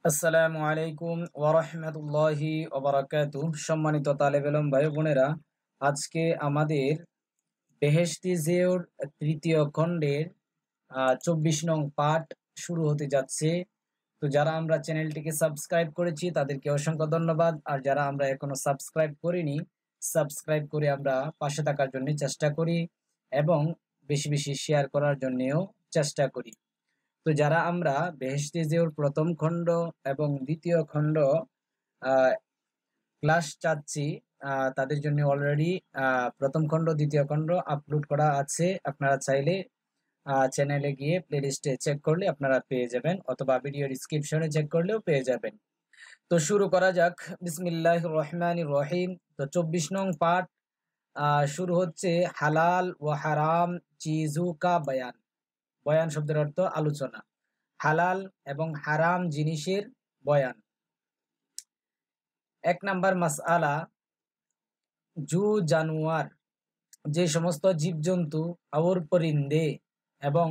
আসসালামু আলাইকুম ওয়া রাহমাতুল্লাহি ওয়া বারাকাতুহু। সম্মানিত তালেব ইলম ভাই বোনেরা, আজকে আমাদের বেহেশতি জিওর তৃতীয় খণ্ডের 24 নং পাঠ শুরু হতে যাচ্ছে। তো যারা আমরা চ্যানেলটিকে সাবস্ক্রাইব করেছি তাদেরকে অসংখ্য ধন্যবাদ, আর যারা আমরা এখনো সাবস্ক্রাইব করিনি, সাবস্ক্রাইব করে আমরা পাশে থাকার জন্য চেষ্টা করি এবং বেশি বেশি শেয়ার করার জন্যও চেষ্টা করি। তো যারা আমরা বেহেশতি জিওর প্রথম খণ্ড এবং দ্বিতীয় খণ্ড ক্লাস চাচ্ছি, তাদের জন্য অলরেডি প্রথম খণ্ড দ্বিতীয় খণ্ড আপলোড করা আছে। আপনারা চাইলে চ্যানেলে গিয়ে প্লেলিস্টে চেক করলে আপনারা পেয়ে যাবেন, অথবা ভিডিও ডিসক্রিপশনে চেক করলেও পেয়ে যাবেন। তো শুরু করা যাক। বিসমিল্লাহির রহমানির রহিম। তো 24 নং পাঠ শুরু হচ্ছে হালাল ও হারাম চিজু কা বয়ান। বয়ান শব্দের অর্থ আলোচনা। হালাল এবং হারাম জিনিসের বয়ান। 1 নাম্বার মাসআলা, জু জানোয়ার, যে সমস্ত জীবজন্তু और परिंदे, এবং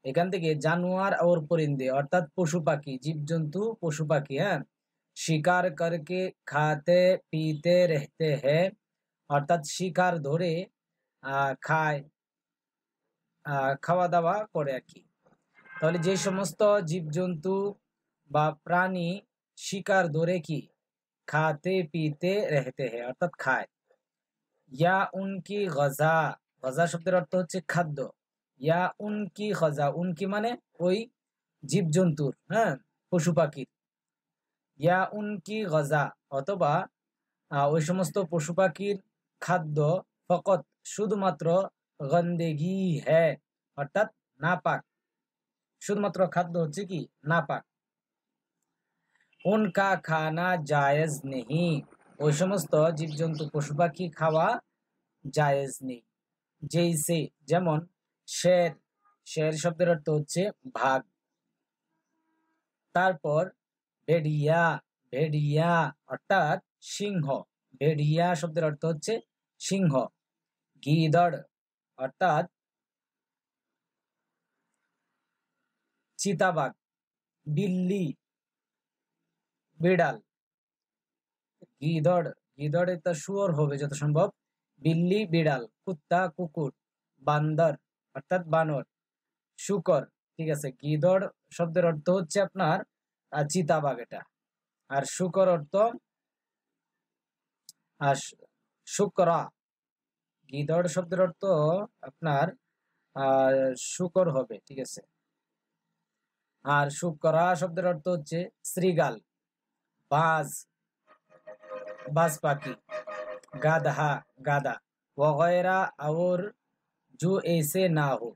এখান থেকে জানোয়ার और परिंदे অর্থাৎ পশু পাখি, জীবজন্তু পশু পাখি, হ্যাঁ, শিকার করকে খাতে পিতে रहते हैं, অর্থাৎ শিকার ধরে খায়, খাওয়া দাওয়া করে আর কি। তাহলে যে সমস্ত জীবজন্তু বা প্রাণী শিকার ধরে কি খাতে পিতে रहते हैं অর্থাৎ খায়। ইয়া উনকি গজা, গজা শব্দের অর্থ হচ্ছে খাদ্য। ইয়া উনকি গজা, উনকি মানে ওই জীবজন্তুর, হ্যাঁ, পশু পাখির। ইয়া উনকি গজা, অথবা ওই সমস্ত পশু পাখির খাদ্য ফকত শুধুমাত্র গন্দেগি হ্যাঁ, অর্থাৎ নাপাক। শুধুমাত্র খাদ্য হচ্ছে কি নাপাক। উনকা খানা জায়েজ নেই, ওই সমস্ত জীবজন্তু পশু পাখি খাওয়া জায়েজ নেই। যেইসে যেমন শের, শের শব্দের অর্থ হচ্ছে ভাগ। তারপর ভেড়িয়া, ভেড়িয়া অর্থাৎ সিংহ, ভেড়িয়া শব্দের অর্থ হচ্ছে সিংহ। গিদড় অর্থাৎ চিতাবাঘ। বিল্লি বিড়াল। গিদড়, গিদড় এটা শুয়োর হবে যত সম্ভব। বিল্লি বিড়াল। কুত্তা কুকুর। বান্দর অর্থাৎ বানর। শুকর, ঠিক আছে। গিদড় শব্দের অর্থ হচ্ছে আপনার চিতাবাঘ এটা, আর শুকর অর্থ শুকরা। গিদড় শব্দের অর্থ আপনার শুকর হবে, ঠিক আছে। আর শুকরা শব্দের অর্থ হচ্ছে শ্রীগাল। বাজ, বাজ পাখি। গাধা, গাধা। ওগয়রা और जो ऐसे ना हो,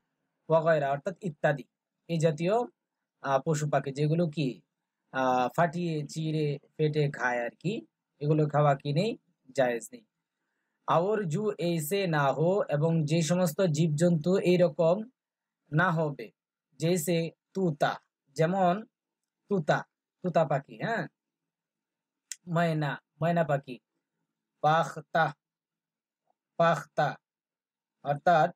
ওগয়রা অর্থাৎ ইত্যাদি, এই জাতীয় পশু পাখি যেগুলো কি ফাটিয়ে চিড়ে পেটে খায় আর কি, এগুলো খাওয়া কি নেই, জায়েজ নেই। और जो ऐसे ना हो, এবং যে সমস্ত জীবজন্তু এইরকম না হবে। জেসে তুতা, যেমন তুতা, তুতা পাখি, হ্যাঁ। ময়না, ময়না পাখি। পাখতা, পাখতা অর্থাৎ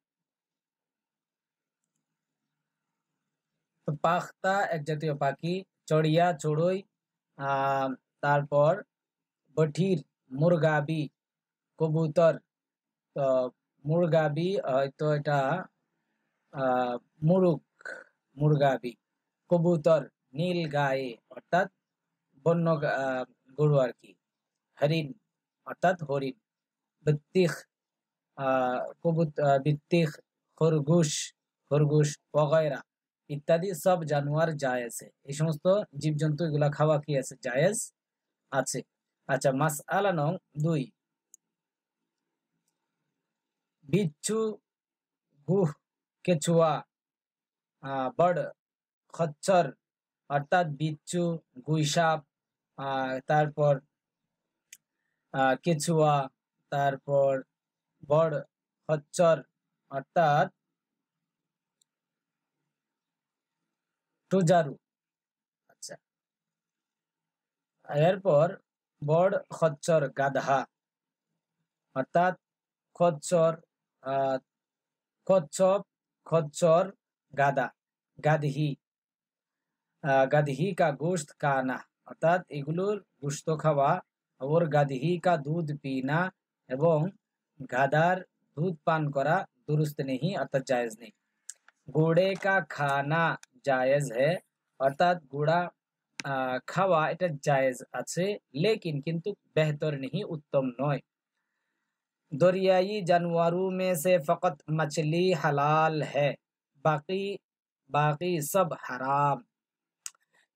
পাখতা এক জাতীয় পাখি। চড়িয়া, চড়ুই। তারপর বঠির, মুরগাবি, কবুতর। তো মুরগাবি হয়তো এটা মুরুগ, মুরগাবি। কবুতর, নীল গায়ে অর্থাৎ বন্য গরু আর কি। হরিণ অর্থাৎ হরিণ। বিত্তিখ, বিত্তিখ, খরগোশ, খরগোশ वगैरह ইত্যাদি সব জানোয়ার জায়েজ। এই সমস্ত জীবজন্তু এগুলা খাওয়া কি আছে, জায়েজ আছে। আচ্ছা, মাসআলা নং 2, বিচ্ছু, গুহ, কেচুয়া, বড়, খচ্চর অর্থাৎ বিচ্ছু, গুইসাপ, তারপর কেচুয়া, তারপর বড়, খচ্চর অর্থাৎ টুজারু। আচ্ছা, এরপর বড় খচ্চর গাধা অর্থাৎ খচ্চর, কচ্ছপ, খচ্চর, গাধা, গাধি। গাধি কা গোশত খানা অর্থাৎ এগুলোর গোশত খাওয়া, और গাধি কা দুধ পিনা এবং গাধার দুধ পান করা दुरुस्त नहीं অর্থাৎ জায়েজ নেই। ঘোড়ে কা খানা জায়েজ है অর্থাৎ ঘোড়া খাওয়া এটা জায়েজ আছে, लेकिन কিন্তু बेहतर नहीं उत्तम নয়। दरियाई जानवरों में से फकत मछली हलाल है, बाकी बाकी सब हराम।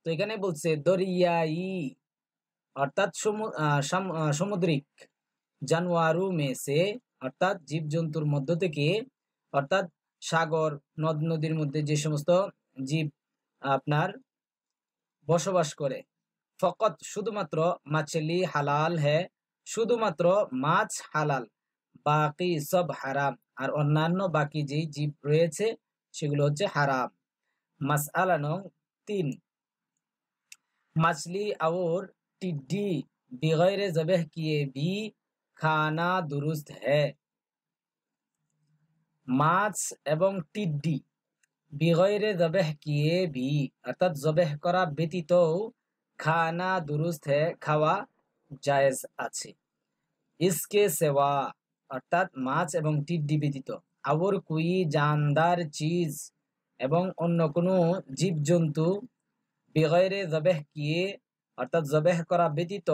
তো এখানে বলছে দরিয়াই অর্থাৎ সামুদ্রিক, জানোয়ারু মেসে অর্থাৎ জীবজন্তুর মধ্য থেকে, অর্থাৎ সাগর নদ নদীর মধ্যে যে সমস্ত জীব আপনার বসবাস করে, ফকত শুধুমাত্র মাছলি হালাল হ্যাঁ, শুধুমাত্র মাছ হালাল, বাকি সব হারাম, আর অন্যান্য বাকি যে জীব রয়েছে সেগুলো হচ্ছে হারাম। মাসআলা নং 3, मछली और टिड्डी बगैर ज़बह किए भी खाना दुरुस्त है। মাছ এবং টিড্ডি বিগয়রে জবেহ কিয়ে ভি অর্থাৎ জবেহ করা ব্যতীত খানা দুরুস্ত है, খাওয়া জায়েজ আছে। इसके सेवा অর্থাৎ মাছ এবং টিড্ডি ব্যতীত, और कोई जानदार चीज এবং অন্য কোনো জীবজন্তু বিগয়রে জবেহ কিয়ে অর্থাৎ জবেহ করা ব্যতীত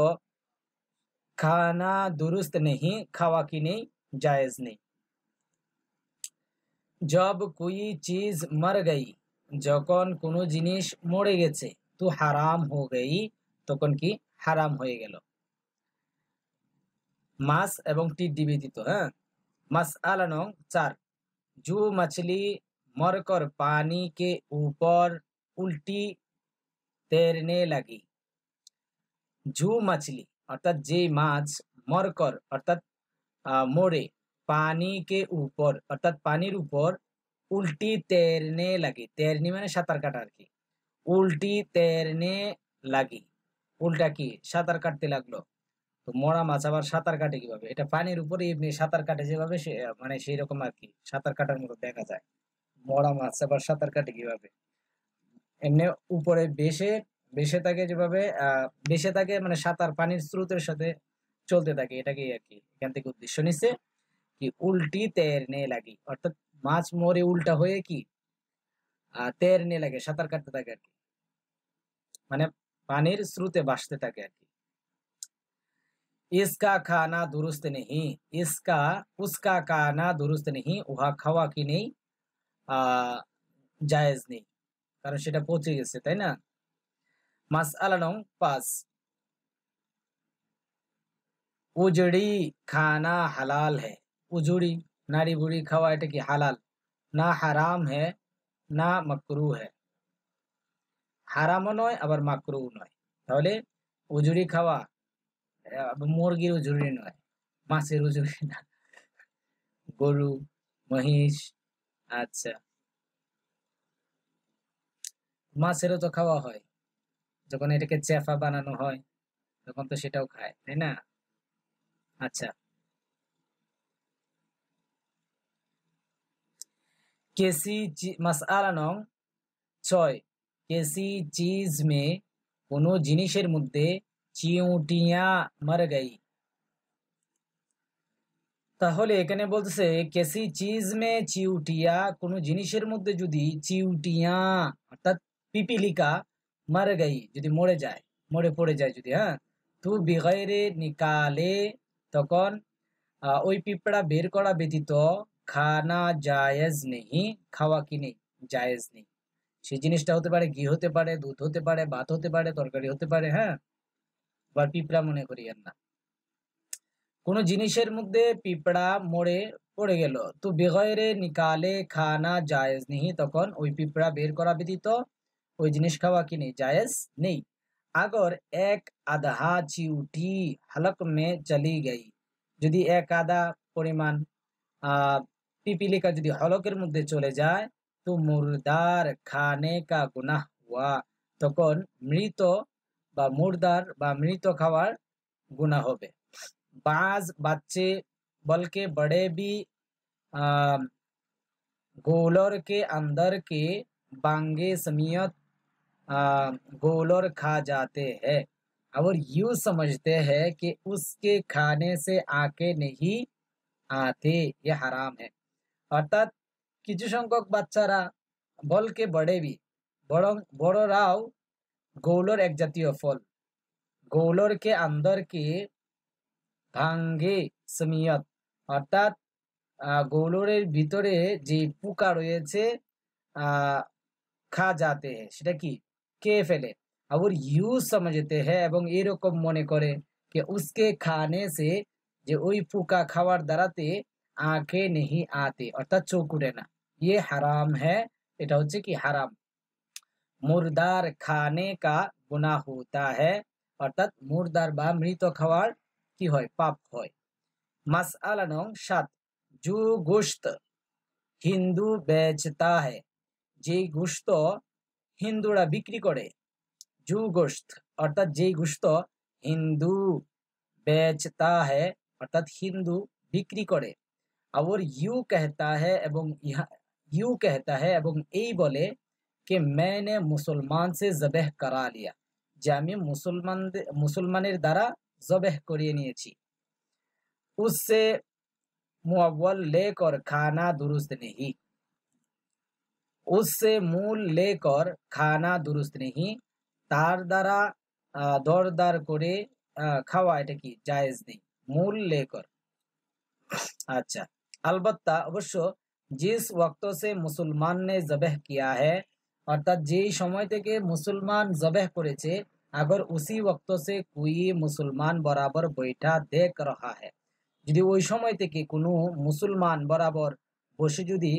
খানা দুরুস্ত नहीं, খাওয়া কি নেই, জায়েজ নেই। जब कोई चीज मर गई যখন কোনো জিনিস মরে গেছে, তো হারাম हो गई তখন কি হারাম হয়ে গেল, মাছ এবং টিড্ডি ব্যতীত। হ্যাঁ, मसअला नंबर 4, जो मछली मरकर पानी के ऊपर उल्टी तैरने लगी। जो मछली অর্থাৎ যে মাছ মরকর অর্থাৎ মরে, পানি কে উপর অর্থাৎ পানির উপর, উল্টি তैरने लगी, तैरनी মানে সাঁতার কাটা আর কি, উল্টি तैरने लगी, উল্টা কি সাঁতার কাটতে লাগলো। তো মরা মাছ আবার সাঁতার কাটে কিভাবে? এটা পানির উপরে এমনি সাঁতার কাটে যেভাবে, সে মানে সেই রকম আর কি, সাঁতার কাটার মতো দেখা যায়। মরা মাছ আবার সাঁতার কাটে কিভাবে? এমনি উপরে বেশে থাকে যেভাবে, বেশে থাকে মানে সাঁতার পানির স্রোতের সাথে চলতে থাকে, এটাকেই আর কি এখান থেকে উদ্দেশ্য নিচ্ছে কি উল্টি তैरने लगी, অর্থাৎ মাছ মরে উল্টা হয়ে কি तैरने लगे, সাঁতার কাটতে থাকে আর কি, মানে পানির স্রোতে ভাসতে থাকে আর কি। इसका खाना दुरुस्त नहीं, इसका उसका खाना दुरुस्त नहीं, উহা খাওয়া কি নেই, জায়েজ নেই, কারণ সেটা পচে গেছে, তাই না। মাসআলা নং 5, উজড়ি খানা হালাল है। উজড়ি নারী বুড়ি খাওয়া এটা কি হালাল, না হারাম है না মাকরু है, হারামও নয় আবার মাকরু নয়। তাহলে উজড়ি খাওয়া মুরগির উজড়ি নয়, মাছের উজড়ি না, গরু মহিষ, আচ্ছা মাছেরও তো খাওয়া হয়, যখন এটাকে চেফা বানানো হয় তখন তো সেটাও খায়, তাই না। আচ্ছা, किसी मसआला नং 6, किसी चीज में কোনো জিনিসের মধ্যে চিউটিয়া মর গই। তাহলে এখানে বলতেছে কেসি চিজ মে চিউটিয়া, কোনো জিনিসের মধ্যে যদি চিউটিয়া অর্থাৎ পিপিলিকা মর গই যদি মরে যায়, মরে পড়ে যায় যদি, হ্যাঁ, তো বিগয়রে নিকালে তখন ওই পিঁপড়া বের করা ব্যতীত খানা জায়েজ নেই, খাওয়া কি নেই, জায়েজ নেই। সেই জিনিসটা হতে পারে ঘি হতে পারে, দুধ হতে পারে, ভাত হতে পারে, তরকারি হতে পারে, হ্যাঁ, আবার পিঁপড়া মনে করিয়েন না। কোন জিনিসের মধ্যে পিঁপড়া মরে পড়ে গেল, তো বেগয়রে নিকালে খানা জায়েজ নেই, তখন ওই পিঁপড়া বের করা ব্যতীত ওই জিনিস খাওয়া কি নেই, জায়েজ নেই। अगर एक आधा चिउटी हलक में चली गई, যদি এক আধা পরিমাণ পিপিলিকা যদি হলকের মধ্যে চলে যায়, তো মুর্দার খানে কা গুনাহ হুয়া, তখন মৃত বা মুর্দার বা মৃত খাওয়ার গুনাহ হবে। बाज बच्चे बल्कि बड़े भी गोलर के अंदर के बांगे समियत गोलर खा जाते हैं और यूं समझते हैं कि उसके खाने से आंखें नहीं आते, ये हराम है। অর্থাৎ কিছু সংখ্যক বাচ্চারা বলকে বড়েবি বরং বড়রাও গৌলর এক জাতীয় ফল, গৌলরকে আন্দরকে ভাঙ্গে সমিয়ত, অর্থাৎ গৌলরের ভিতরে যে পোকা রয়েছে খা যাতে হ্যাঁ, সেটা কি খেয়ে ফেলে। আবার ইউ সমঝতে হ্যাঁ, এবং এরকম মনে করে যে উসকে খানে সে, যে ওই পোকা খাওয়ার দ্বারাতে আঁখে নেহি আতে, অর্থাৎ চোখ উঠে না, ইয়ে হারাম হ্যাঁ, এটা হচ্ছে কি হারাম। মুরদার খানে কা গুনাহ হোতা হ্যাঁ, অর্থাৎ মুরদার বা মৃত খাওয়ার কি হয়, পাপ হয়। মাসআলা নং ৭, জু গোশত হিন্দু বেচতা হ্যাঁ, যে গোশত হিন্দুরা বিক্রি করে, জু গোশত অর্থাৎ যেই গোশত হিন্দু বেচতা হ্যাঁ, অর্থাৎ হিন্দু বিক্রি করে। और यूं कहता है এবং यूं कहता है এবং এই বলে कि मैंने मुसलमान से ज़बह करा लिया, যে আমি মুসলমানের দ্বারা জবেহ করিয়ে নিয়েছি। उससे मुअव्वल लेकर खाना दुरुस्त नहीं, उससे मूल लेकर खाना दुरुस्त नहीं, তার দ্বারা দরদার করে খাওয়া এটা কি জায়েজ নেই, মূল লেকর। अच्छा, अलबत्ता अवश्य जिस वक्त से मुसलमान ने जबह किया है, अर्थात যেই সময় থেকে মুসলমান জবেহ করেছে, अगर उसी वक्त से कोई मुसलमान बराबर बैठा देख रहा है, যদি ওই সময় থেকে কোনো মুসলমান বরাবর বসে যদি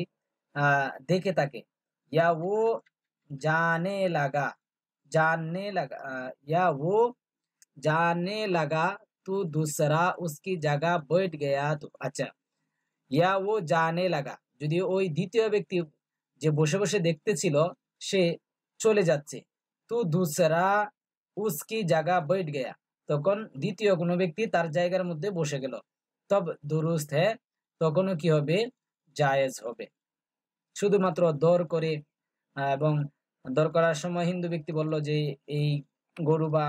দেখে থাকে, या वो जानने लगा या वो जानने लगा तो दूसरा उसकी जगह बैठ गया तो अच्छा, या वो जाने लगा, যদি ওই দ্বিতীয় ব্যক্তি যে বসে বসে দেখতেছিল সে চলে যাচ্ছে, তো दूसरा उसकी जगह बैठ गया, তখন দ্বিতীয় কোনো ব্যক্তি তার জায়গার মধ্যে বসে গেল, তব দুরুস্ত হ্যাঁ, তখনও কি হবে, জায়েজ হবে। শুধুমাত্র দর করে এবং দর করার সময় হিন্দু ব্যক্তি বলল যে এই গরু বা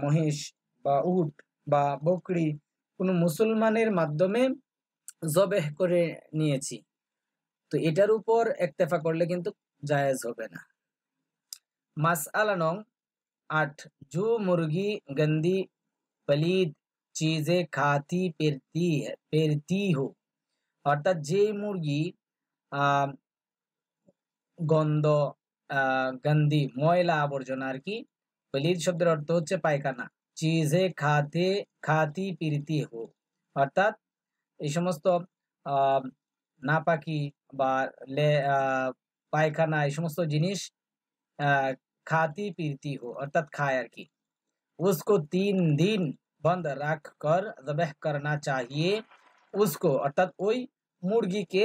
মহিষ বা উট বা বকরি কোনো মুসলমানের মাধ্যমে জবেহ করে নিয়েছি, তো এটার উপর একতেফা করলে কিন্তু জায়েজ হবে না। মাসআলা নং ৮, जो मुर्गी गंदी पलीद चीजें खाती पेरती हो, অর্থাৎ যে মুরগি গন্ধ গন্ধি ময়লা আবর্জনা আর কি, পলিদ শব্দের অর্থ হচ্ছে পায়খানা, চিজে খাতি পিরতি হো, অর্থাৎ এই সমস্ত নাপাকি বা পায়খানা এই সমস্ত জিনিস খাতি পিরতি হো অর্থাৎ খায় আর কি। उसको 3 दिन बंद रख कर ज़बह करना चाहिए, उसको অর্থাৎ ওই মুরগিকে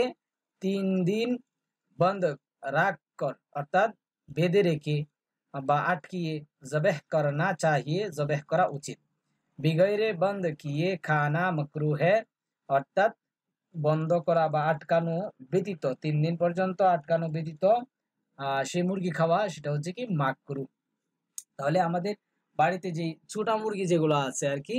3 দিন বন্ধ রাখ কর অর্থাৎ বেঁধে রেখে বা আটকিয়ে জবেহ করনা চাহিয়ে, জবেহ করা উচিত। বিগৈরে বন্ধ কিয়ে খানা মাকরুহ হ্যায়, অর্থাৎ বন্ধ করা বা আটকানো ব্যতীত, 3 দিন পর্যন্ত আটকানো ব্যতীত সেই মুরগি খাওয়া সেটা হচ্ছে কি মাকরুহ। তাহলে আমাদের বাড়িতে যে ছোটা মুরগি যেগুলো আছে আর কি,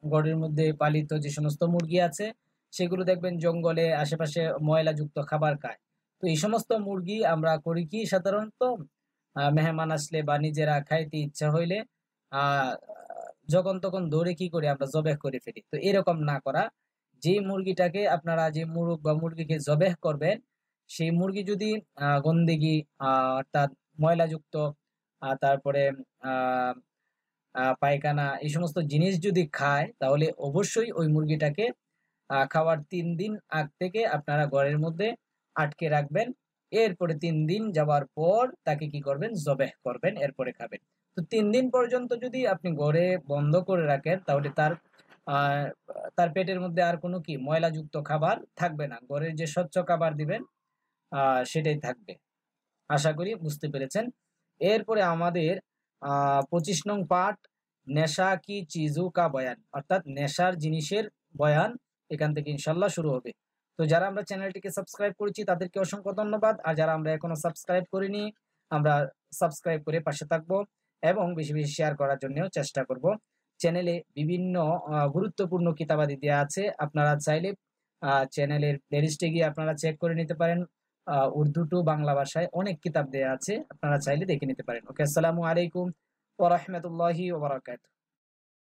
ঘরের মধ্যে পালিত যে সমস্ত মুরগি আছে সেগুলো দেখবেন জঙ্গলে আশেপাশে ময়লাযুক্ত খাবার খায়, তো এই সমস্ত মুরগি আমরা করি কি সাধারণত মেহমান আসলে বা নিজেরা খাইতে ইচ্ছা হইলে যখন তখন ধরে কি করি আমরা জবেহ করে ফেলি। তো এরকম না করা, যে মুরগিটাকে আপনারা যে মুরগ বা মুরগিকে জবেহ করবেন সেই মুরগি যদি গন্দেগি অর্থাৎ ময়লাযুক্ত তারপরে পায়খানা এই সমস্ত জিনিস যদি খায়, তাহলে অবশ্যই ওই মুরগিটাকে খাওয়ার 3 দিন আগ থেকে আপনারা ঘরের মধ্যে আটকে রাখবেন, এরপরে 3 দিন যাওয়ার পর তাকে কি করবেন, জবেহ করবেন, এরপরে খাবেন। তো 3 দিন পর্যন্ত যদি আপনি ঘরে বন্ধ করে রাখেন তাহলে তার পেটের মধ্যে আর কোনো কি ময়লাযুক্ত খাবার থাকবে না, ঘরের যে স্বচ্ছ খাবার দিবেন সেটাই থাকবে। আশা করি বুঝতে পেরেছেন। এরপরে আমাদের 25 নং পার্ট নেশা কি চিজু কা বয়ান, অর্থাৎ নেশার জিনিসের বয়ান এখান থেকে ইনশাল্লাহ শুরু হবে। তো যারা আমরা চ্যানেলটিকে সাবস্ক্রাইব করেছি তাদেরকে অসংখ্য ধন্যবাদ, আর যারা আমরা এখনো সাবস্ক্রাইব করিনি আমরা সাবস্ক্রাইব করে পাশে থাকবো এবং বেশি বেশি শেয়ার করার জন্য চেষ্টা করব। চ্যানেলে বিভিন্ন গুরুত্বপূর্ণ কিতাবাদি দেওয়া আছে, আপনারা চাইলে চ্যানেলের প্লেলিস্টে গিয়ে আপনারা চেক করে নিতে পারেন। উর্দু টু বাংলা ভাষায় অনেক কিতাব দেওয়া আছে, আপনারা চাইলে দেখে নিতে পারেন। ওকে, আসসালামু আলাইকুম ওয়া রাহমাতুল্লাহি ওয়া বারাকাতুহু।